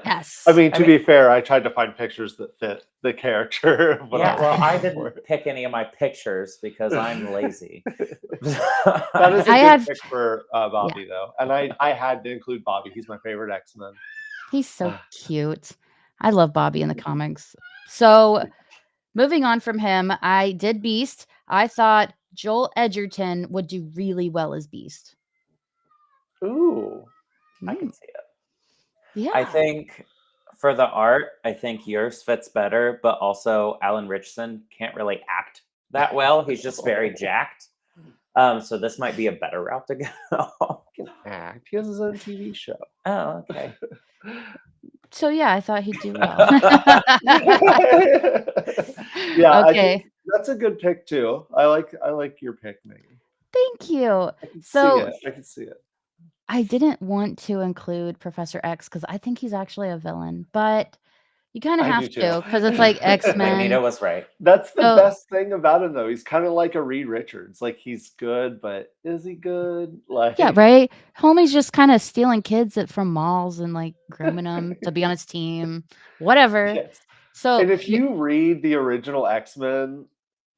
Yes. I mean, to be fair, I tried to find pictures that fit the character. Yeah, well, I didn't pick any of my pictures because I'm lazy. That is a good pick for Bobby, though. And I had to include Bobby. He's my favorite X-Men. He's so cute. I love Bobby in the comics. So, moving on from him, I did Beast. I thought Joel Edgerton would do really well as Beast. Ooh. I can see it. Yeah. I think for the art, I think yours fits better, but also Alan Richardson can't really act that well. He's just very jacked. So this might be a better route to go. He can act. He has his own TV show. Oh, okay. So yeah, I thought he'd do well. Yeah, okay. I think that's a good pick too. I like your pick, Megan. Thank you. I can see it. I didn't want to include Professor X because I think he's actually a villain, but you kind of have to because it's like X-Men. Anita was right. That's the best thing about him, though. He's kind of like a Reed Richards. Like, he's good, but is he good? Like, yeah, right. Homie's just kind of stealing kids from malls and like grooming them to be on his team, whatever. Yes. So, and if you read the original X-Men,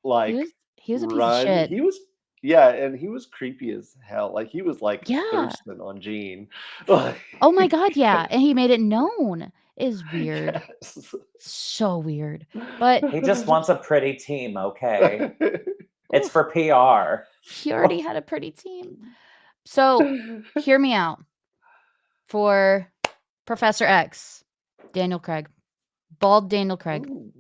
like he was a piece of shit. He was. Yeah, and he was creepy as hell. Like, he was like Thurston on Jean. Like, oh my god, yeah. And he made it known. Is weird. Yes. So weird. But he just wants a pretty team, okay? It's for PR. He already had a pretty team. So, hear me out. For Professor X, Daniel Craig. Bald Daniel Craig. Ooh.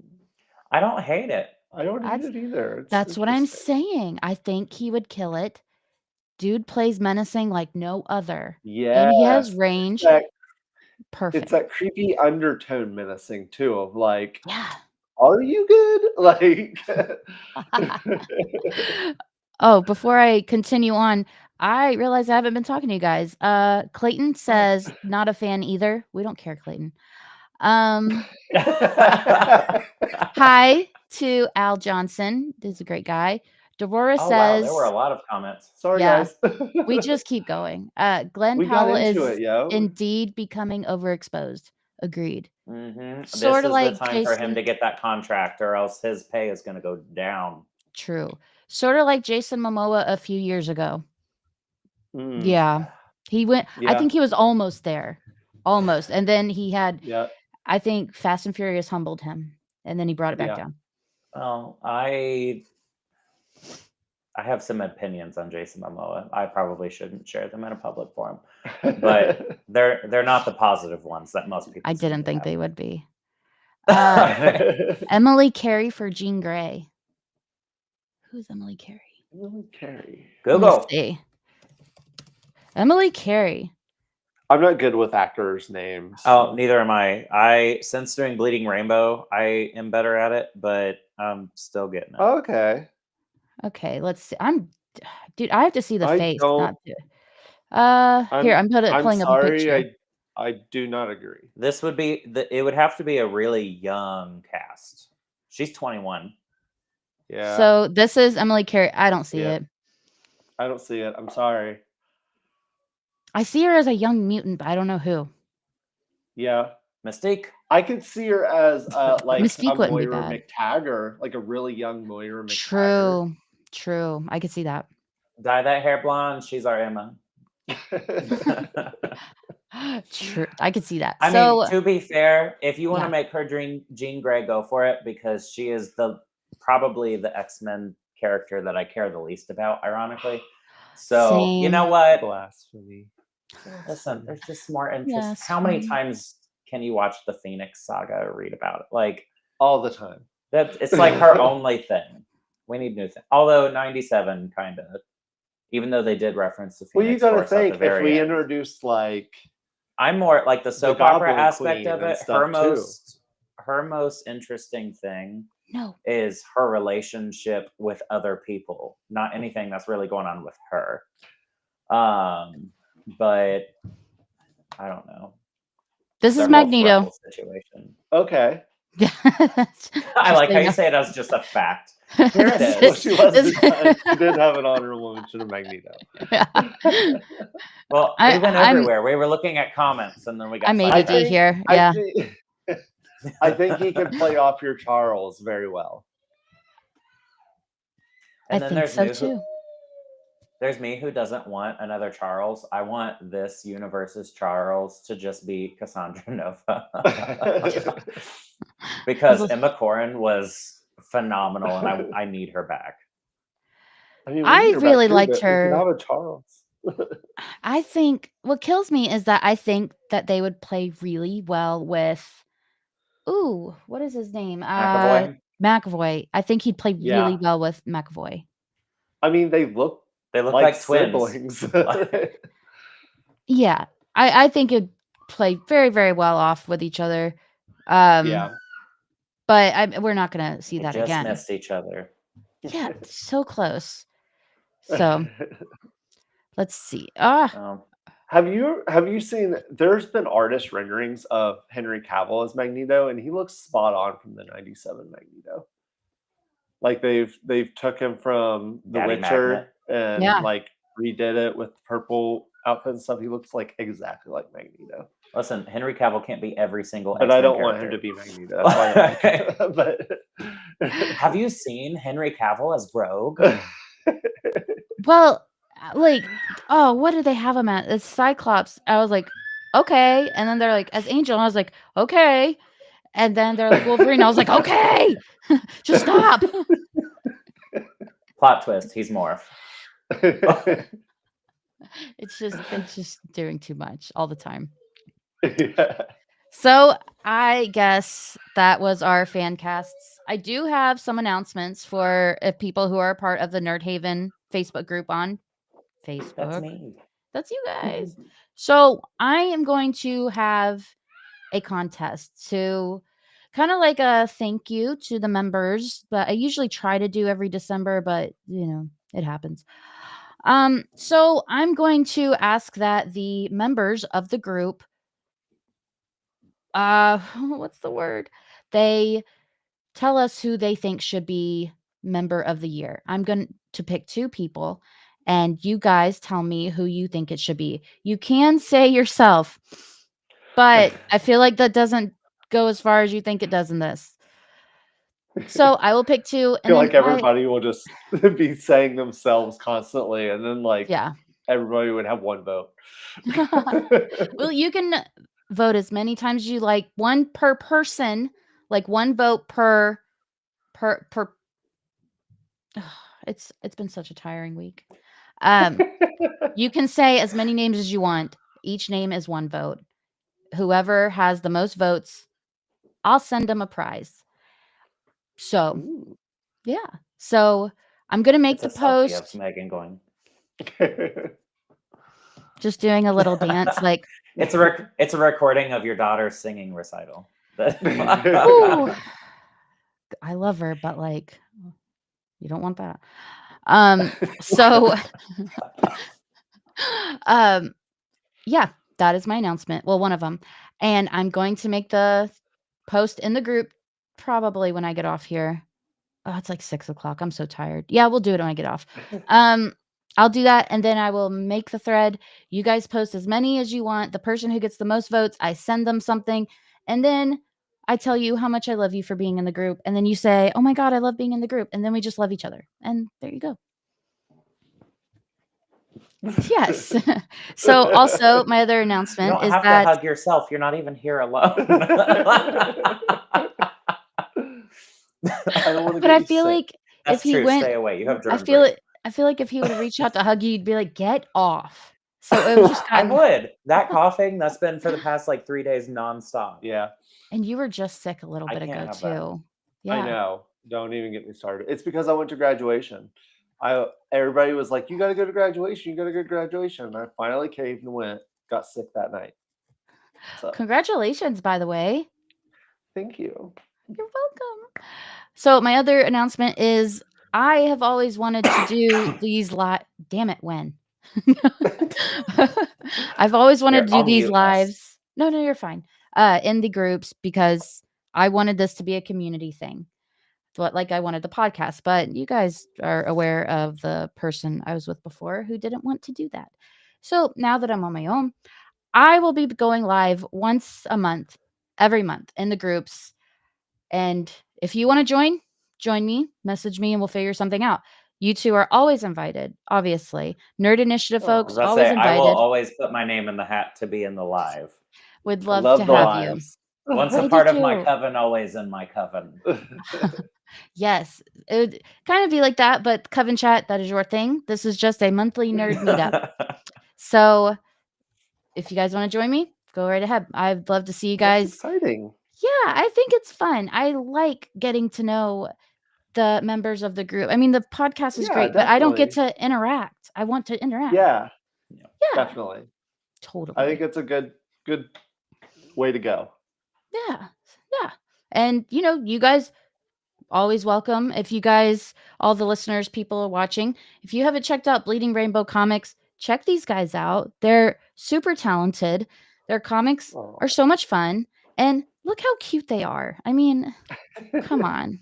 I don't hate it. I don't hate it either. That's what I'm saying. I think he would kill it. Dude plays menacing like no other. Yeah. And he has range. Perfect. It's that creepy undertone menacing too of like, yeah. Are you good? Like Oh, before I continue on, I realize I haven't been talking to you guys. Clayton says not a fan either. We don't care, Clayton. Hi to Al Johnson. This is a great guy. Devorah Oh wow, there were a says, lot of comments. Sorry, yeah, guys. we just keep going. Glenn We got Powell into is it, yo. indeed becoming overexposed. Agreed. This Sort of is the like time for him Jason. to get that contract, or else his pay is going to go down. True. Sort of like Jason Momoa a few years ago. Mm, Yeah. He went, I yeah, think he was almost there. Almost. And then he had, yeah, I think Fast and Furious humbled him. And then he brought it back yeah. down. Well, I have some opinions on Jason Momoa. I probably shouldn't share them in a public forum, but they're not the positive ones that most people. I seem didn't to think have. they would be. Emily Carey for Jean Grey. Who's Emily Carey? Emily Carey. Let me Google. see. Emily Carey. I'm not good with actors' names. Oh, neither am I. Since doing Bleeding Rainbow, I am better at it, but I'm still getting it. Okay. Okay, let's see. Dude, I have to see the I face. don't. Here, I'm I'm pulling up a sorry. picture. I do not agree. This would be it would have to be a really young cast. She's 21. Yeah. So this is Emily Carey. I don't see Yeah. it. I don't see it. I'm sorry. I see her as a young mutant, but I don't know who. Yeah. Mystique. I could see her as like Mystique a wouldn't be Moira bad. McTaggart, like a really young Moira McTaggart. True. I could see that. Dye that hair blonde. She's our Emma. True. I could see that. I So mean, to be fair, if you want to yeah. make her Jean Grey, go for it, because she is probably the X-Men character that I care the least about, ironically. So you know Same. what? Blasphemy. Listen, there's just more interest. Yes. How many times can you watch the Phoenix Saga or read about it? Like All the time. that, it's like her only thing. We need new things. Although 97 kind of, even though they did reference the Phoenix Well, you got to Force at think the very if we end. introduced like I'm more like the soap opera Goblin aspect Queen of and it. stuff, Her most interesting thing No. is her relationship with other people, not anything that's really going on with her. But I don't know. This is They're both Magneto. rebel situation. Okay. I like how you say it as just a fact. Here it is. Well, she wasn't. She did have an honorable mention of Magneto. Well, we went everywhere. We were looking at comments, and then we got. I'm ADD here. Yeah. I think he can play off your Charles very well. And I then think there's so too. There's me who doesn't want another Charles. I want this universe's Charles to just be Cassandra Nova. Because Emma Corrin was phenomenal, and I need her back. I mean, I really liked her. We could have a Charles. I think what kills me is that I think that they would play really well with. Ooh, what is his name? McAvoy. I think he'd play really well with McAvoy. I mean, they look like twins. Yeah, I think it'd play very, very well off with each other. Yeah, but we're not gonna see that just again. Missed each other. Yeah, so close. So let's see. Have you seen? There's been artist renderings of Henry Cavill as Magneto, and he looks spot on from the '97 Magneto. Like they've took him from The Daddy Witcher Magnet. and like redid it with purple outfit and stuff. He looks like exactly like Magneto. Listen, Henry Cavill can't be every single. But X-Men I don't character. want him to be Magneto. That's why I like but have you seen Henry Cavill as Rogue? Well, like, what did they have him at? It's Cyclops. I was like, okay, and then they're like as Angel. And I was like, okay, and then they're like Wolverine. I was like, okay, just stop. Plot twist: he's Morph. It's just doing too much all the time. Yeah. So I guess that was our fan casts. I do have some announcements for people who are a part of the Nerd Haven Facebook group on Facebook. That's me. That's you guys. So I am going to have a contest to kind of like a thank you to the members, but I usually try to do every December, but it happens. So I'm going to ask that the members of the group, what's the word? They tell us who they think should be member of the year. I'm going to pick 2 people, and you guys tell me who you think it should be. You can say yourself, but I feel like that doesn't go as far as you think it does in this. So I will pick 2, I and feel then like everybody will just be saying themselves constantly, and then like yeah. everybody would have one vote. Well, you can vote as many times as you like, 1 per person, like 1 vote per. It's been such a tiring week. You can say as many names as you want. Each name is 1 vote. Whoever has the most votes, I'll send them a prize. So, Ooh. yeah. So, I'm going to make It's a the selfie of post Megan going. just doing a little dance like, It's a recording of your daughter's singing recital. "Ooh, I love her, but like you don't want that." So yeah, that is my announcement. Well, one of them. And I'm going to make the post in the group probably when I get off here. Oh, it's like 6:00. I'm so tired. Yeah, we'll do it when I get off. I'll do that, and then I will make the thread. You guys post as many as you want. The person who gets the most votes, I send them something, and then I tell you how much I love you for being in the group, and then you say, "Oh my god, I love being in the group," and then we just love each other, and there you go. Yes. So also, my other You announcement don't is have to that hug yourself. You're not even here alone. I don't want to but get I you feel sick. like if That's he true. went Stay away. You have I germ feel break. it I feel like if he would've reached out to hug you, you'd be like, "Get off." So it was just I kind of would. That coughing, that's been for the past like 3 days nonstop. Yeah, and you were just sick a little I bit can't ago have that. too. I Yeah. know. Don't even get me started. It's because I went to graduation. Everybody was like, "You got to go to graduation. You got to go to graduation." And I finally caved and went. Got sick that night. So Congratulations, by the way. thank you. You're welcome. So my other announcement is I have always wanted to do these damn it, when? I've always wanted Here, to do I'll these mute us. lives. No, you're fine. In the groups because I wanted this to be a community thing. Like I wanted the podcast, but you guys are aware of the person I was with before who didn't want to do that. So now that I'm on my own, I will be going live once a month, every month in the groups. And if you want to join me, message me and we'll figure something out. You 2 are always invited, obviously. Nerd Initiative Oh, I folks, was about to always say, I will invited. always put my name in the hat to be in the live. Would I love to love the have you. lives. Once a I do part of my too. coven, always in my coven. Yes, it would kind of be like that, but Coven Chat, that is your thing. This is just a monthly nerd meetup. So if you guys want to join me, go right ahead. I'd love to see you That's guys. exciting. Yeah, I think it's fun. I like getting to know the members of the group. I mean, the podcast is Yeah, great, but I don't get definitely. to interact. I want to interact. Yeah, Yeah. Yeah, definitely. I totally. think it's a good way to go. Yeah. Yeah. And you guys always welcome. If you guys, all the listeners, people are watching, if you haven't checked out Bleeding Rainbow Comics, check these guys out. They're super talented. Their comics Oh. are so much fun. And look how cute they are. I mean, come on.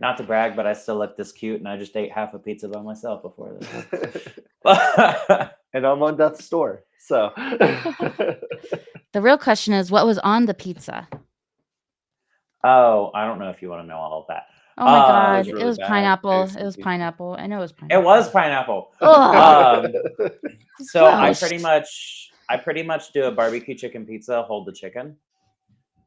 Not to brag, but I still look this cute, and I just ate half a pizza by myself before this. And I'm on death's door. So The real question is, what was on the pizza? Oh, I don't know if you want to know all of that. Oh my it God. was It really was bad pineapple. tasting It was pizza. pineapple. I know it was It pineapple. was pineapple. Ugh. So I Gross. pretty much do a barbecue chicken pizza, hold the chicken.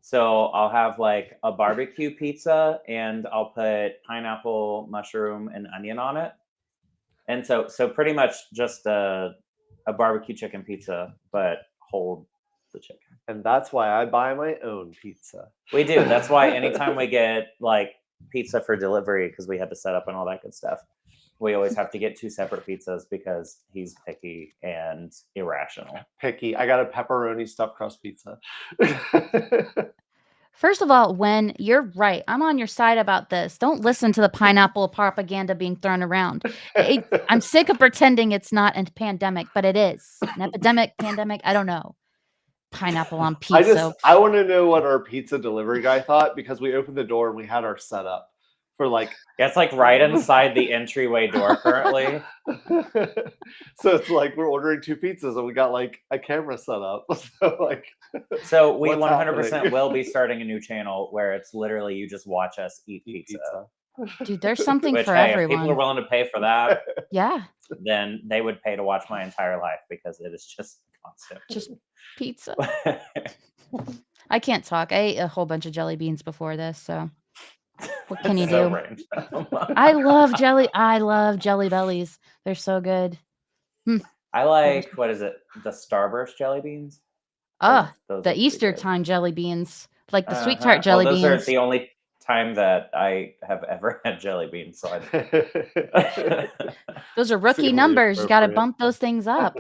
So I'll have like a barbecue pizza and I'll put pineapple, mushroom, and onion on it. And so pretty much just a barbecue chicken pizza, but hold the chicken. And that's why I buy my own pizza. We do. That's why anytime we get like pizza for delivery, because we had to set up and all that good stuff, we always have to get 2 separate pizzas because he's picky and irrational. Picky. I got a pepperoni stuffed crust pizza. First of all, when you're right, I'm on your side about this. Don't listen to the pineapple propaganda being thrown around. I'm sick of pretending it's not a pandemic, but it is. An epidemic, pandemic, I don't know. Pineapple on pizza. I want to know what our pizza delivery guy thought because we opened the door and we had our setup for like. Yeah, it's like right inside the entryway door currently. So it's like we're ordering 2 pizzas and we got like a camera set up. So we what's 100% happening? will be starting a new channel where it's literally you just watch us eat pizza. Dude, there's something Which, for hey, if everyone. people are willing to pay for that, Yeah, then they would pay to watch my entire life because it is just constant. just pizza. I can't talk. I ate a whole bunch of jelly beans before this, so what can you So do? random. I love jelly bellies. They're so good. I like, what is it? The Starburst jelly beans? Ah, Those the are pretty Easter good. time jelly beans, like the sweet tart jelly those beans. are the only time that I have ever had jelly beans. So Those are rookie Seemingly numbers. You got to appropriate. bump those things up.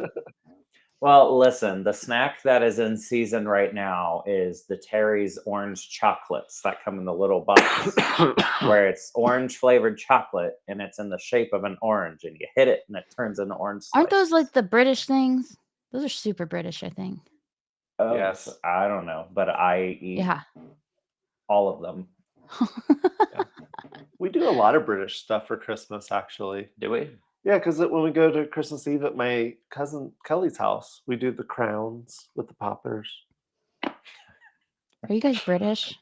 Well, listen, the snack that is in season right now is the Terry's orange chocolates that come in the little box where it's orange flavored chocolate and it's in the shape of an orange and you hit it and it turns into orange slices. Aren't those like the British things? Those are super British, I think. Oh, Yes. I don't know, but I eat Yeah. all of them. We do a lot of British stuff for Christmas, actually. Do we? Yeah, because when we go to Christmas Eve at my cousin Kelly's house, we do the crowns with the poppers. Are you guys British?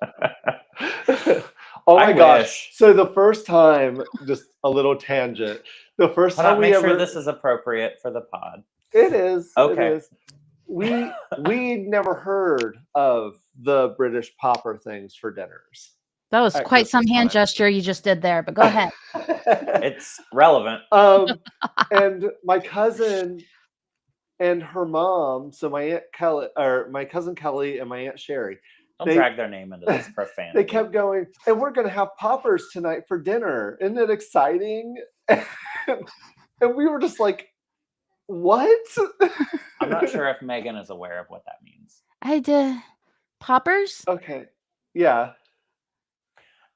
Oh my I gosh. wish. So the first time, just a little tangent. The first Hold time on, we make ever sure this is appropriate for the pod. It is. Okay. It is. We never heard of the British popper things for dinners. That was At quite some Christmas hand time. gesture you just did there, but go ahead. It's relevant. And my cousin and her mom, so my aunt Kelly, or my cousin Kelly and my aunt Sherry, Don't drag their name into this profanity. they kept going, and we're gonna have poppers tonight for dinner. Isn't it exciting? And we were just like, what? I'm not sure if Megan is aware of what that means. I did poppers. Okay. Yeah.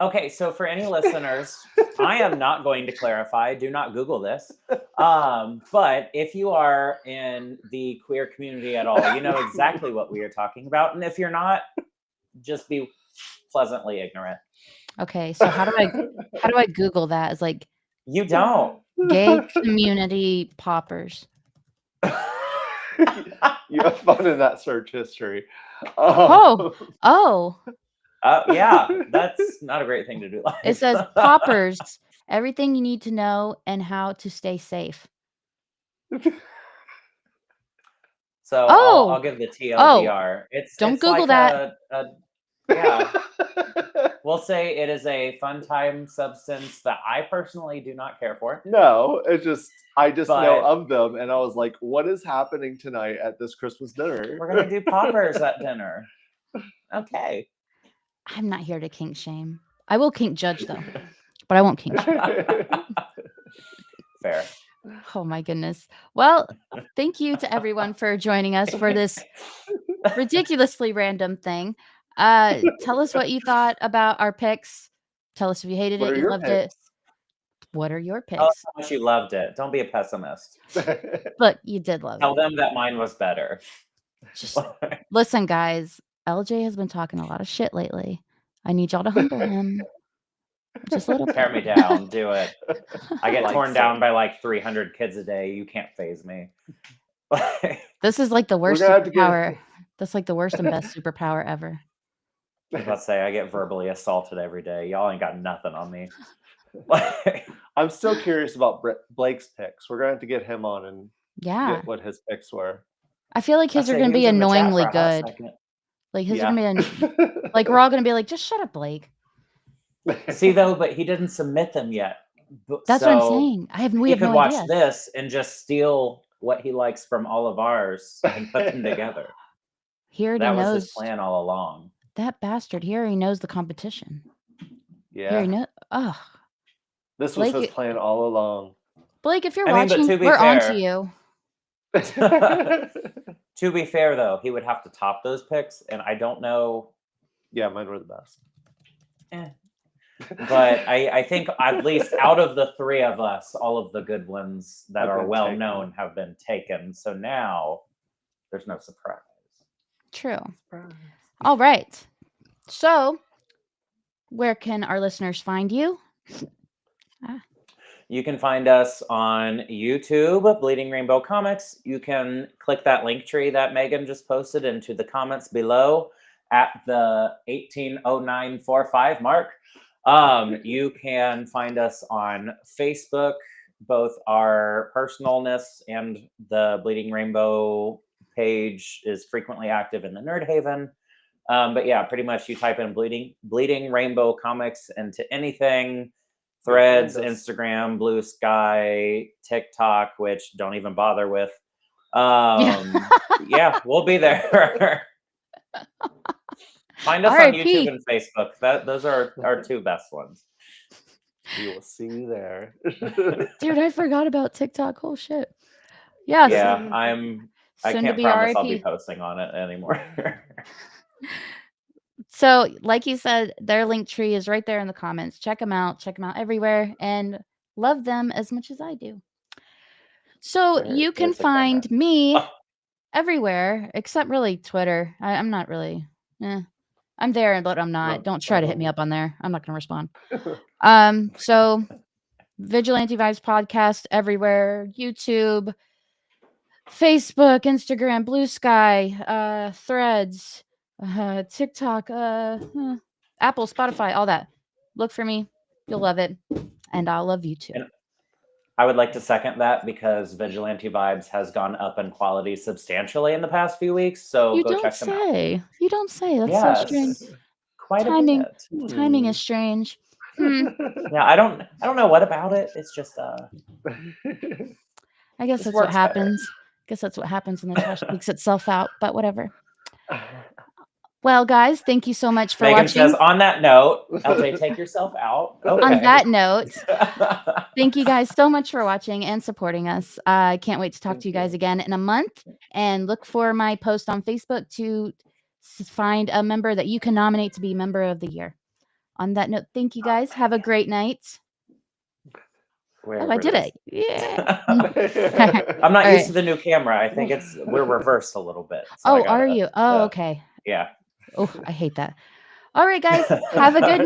Okay, so for any listeners, I am not going to clarify. Do not Google this. But if you are in the queer community at all, you know exactly what we are talking about. And if you're not, just be pleasantly ignorant. Okay, so how do I Google that? It's like You don't. gay community poppers. You have fun in that search history. Oh. Yeah, that's not a great thing to do. It says poppers, everything you need to know and how to stay safe. So Oh. I'll give the TLDR. Don't It's Google like that. Yeah. We'll say it is a fun time substance that I personally do not care for. No, it's just I just But- know of them, and I was like, "What is happening tonight at this Christmas dinner?" We're gonna do poppers at dinner. Okay. I'm not here to kink shame. I will kink judge though, but I won't kink shame. Fair. Oh my goodness. Well, thank you to everyone for joining us for this ridiculously random thing. Tell us what you thought about our picks. Tell us if you hated What it, are you your loved picks? it. What are your Tell us picks? how much you loved it. Don't be a pessimist. Look, you did love Tell it. them that mine was better. Just listen, guys. LJ has been talking a lot of shit lately. I need y'all to humble him. Just a little bit. Tear me down. Do it. I get Like torn so. down by like 300 kids a day. You can't phase me. This is like the worst gonna have to get- superpower. That's like the worst and best superpower ever. Let's say I get verbally assaulted every day. Y'all ain't got nothing on me. I'm still curious about Blake's picks. We're gonna have to get him on and Yeah. get what his picks were. I feel like his are going to be annoyingly good. Like his are going to be like we're all going to be like, just shut up, Blake. See though, but he didn't submit them yet. That's what I'm saying. We He have could no watch idea. this and just steal what he likes from all of ours and put them together. He already That was knows his plan all along. that bastard. He already knows the competition. He Yeah, already know. Oh, this was Blake- his plan all along. Blake, if you're I mean, but watching, to be we're on fair- to you. To be fair though, he would have to top those picks, and I don't know Yeah, mine were the best. But I think at least out of the three of us, all of the good ones that Have are been well taken. known have been taken. So now there's no surprise. True. All right. So, where can our listeners find you? You can find us on YouTube, Bleeding Rainbow Comics. You can click that link tree that Megan just posted into the comments below at the 180945 mark. You can find us on Facebook, both our personalness and the Bleeding Rainbow page is frequently active in the Nerd Haven. But yeah, pretty much you type in Bleeding Rainbow Comics into anything. Threads, Instagram, Blue Sky, TikTok, which don't even bother with. Yeah, we'll be there. Find us on YouTube and Facebook. Those are our two best ones. We will see you there. Dude, I forgot about TikTok. Oh shit. Yeah. Yeah, I can't promise I'll be RIP. posting on it anymore. So, like you said, their link tree is right there in the comments. Check them out. Check them out everywhere, and love them as much as I do. So you can find me everywhere except really Twitter. I'm not really. I'm there, but I'm not. Don't try to hit me up on there. I'm not going to respond. So Vigilante Vibes Podcast everywhere. YouTube, Facebook, Instagram, Blue Sky, Threads, TikTok, Apple, Spotify, all that. Look for me. You'll love it. And I'll love you too. And I would like to second that because Vigilante Vibes has gone up in quality substantially in the past few weeks. So go check them out. You don't say. That's so strange. Quite a bit. Timing is strange. Yeah, I don't know what about it. It's just I guess that's what happens. I guess that's what happens when the trash takes itself out, but whatever. Well, guys, thank you so much for Megan watching. says, on that note, LJ, take yourself out. Okay. On that note, thank you guys so much for watching and supporting us. I can't wait to talk to you guys again in a month, and look for my post on Facebook to find a member that you can nominate to be Member of the Year. On that note, thank you guys. Have a great night. I did it. Yeah. I'm not used to the new camera. I think we're reversed a little bit. So are you? Oh, okay. Yeah. Oh, I hate that. All right, guys. Have a good night.